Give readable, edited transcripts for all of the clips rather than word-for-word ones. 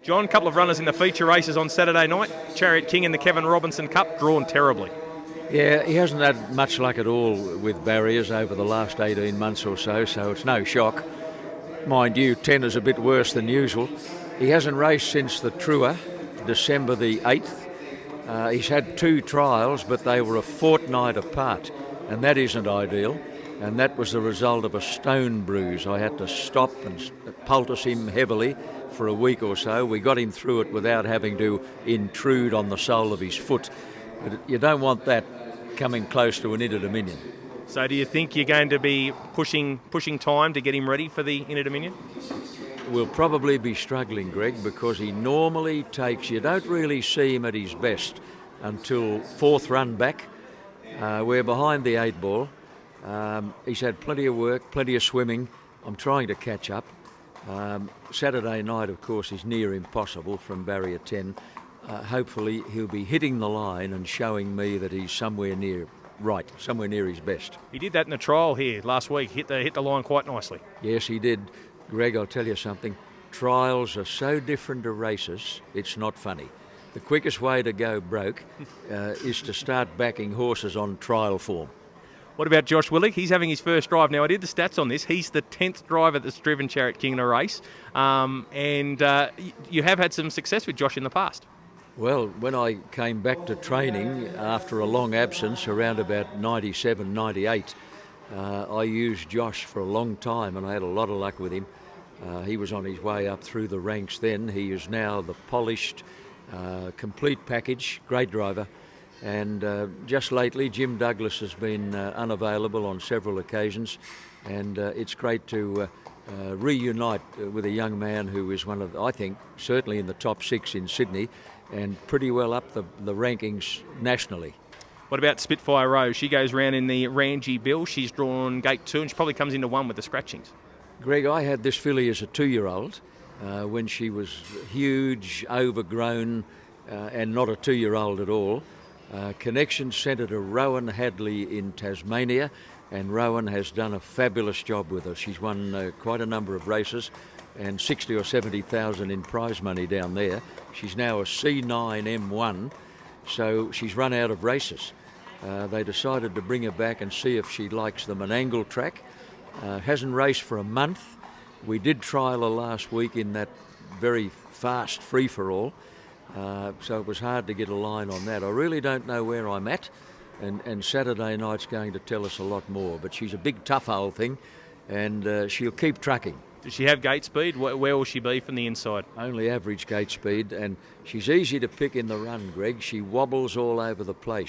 John, a couple of runners in the feature races on Saturday night. Chariot King in the Kevin Robinson Cup, drawn terribly. Yeah, he hasn't had much luck at all with barriers over the last 18 months or so it's no shock. Mind you, 10 is a bit worse than usual. He hasn't raced since the Trua, December the 8th. He's had 2 trials, but they were a fortnight apart, and that isn't ideal. And that was the result of a stone bruise. I had to stop and poultice him heavily for a week or so. We got him through it without having to intrude on the sole of his foot. But you don't want that coming close to an Inter-Dominion. So do you think you're going to be pushing time to get him ready for the Inter-Dominion? We'll probably be struggling, Greg, because he normally takes, you don't really see him at his best until 4th run back. We're behind the 8 ball. He's had plenty of work, plenty of swimming. I'm trying to catch up. Saturday night, of course, is near impossible from barrier 10. Hopefully he'll be hitting the line and showing me that he's somewhere near his best. He did that in the trial here last week, hit the line quite nicely. Yes, he did. Greg, I'll tell you something. Trials are so different to races, it's not funny. The quickest way to go broke is to start backing horses on trial form. What about Josh Willig? He's having his first drive. Now, I did the stats on this. He's the 10th driver that's driven Chariot King in a race. And you have had some success with Josh in the past. Well, when I came back to training after a long absence, around about 97, 98, I used Josh for a long time and I had a lot of luck with him. He was on his way up through the ranks then. He is now the polished, complete package, great driver. And just lately, Jim Douglas has been unavailable on several occasions, and it's great to reunite with a young man who is one of, I think, certainly in the top 6 in Sydney, and pretty well up the rankings nationally. What about Spitfire Rose? She goes round in the Ranji Bill. She's drawn gate 2, and she probably comes into 1 with the scratchings. Greg, I had this filly as a 2-year-old when she was huge, overgrown, and not a 2-year-old at all. Connection centre to Rowan Hadley in Tasmania, and Rowan has done a fabulous job with her. She's won quite a number of races and 60 or 70,000 in prize money down there. She's now a C9 M1, so she's run out of races. They decided to bring her back and see if she likes the Menangle track. Hasn't raced for a month. We did trial her last week in that very fast free-for-all. So it was hard to get a line on that. I really don't know where I'm at, and Saturday night's going to tell us a lot more. But she's a big, tough old thing, and she'll keep trucking. Does she have gate speed? Where will she be from the inside? Only average gate speed, and she's easy to pick in the run, Greg. She wobbles all over the place.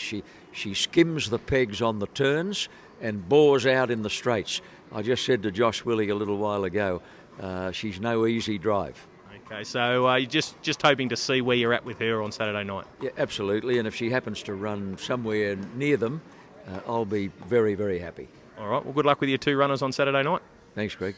She skims the pegs on the turns and bores out in the straights. I just said to Josh Willig a little while ago, she's no easy drive. Okay, so you're just hoping to see where you're at with her on Saturday night? Yeah, absolutely, and if she happens to run somewhere near them, I'll be very, very happy. All right, well, good luck with your 2 runners on Saturday night. Thanks, Greg.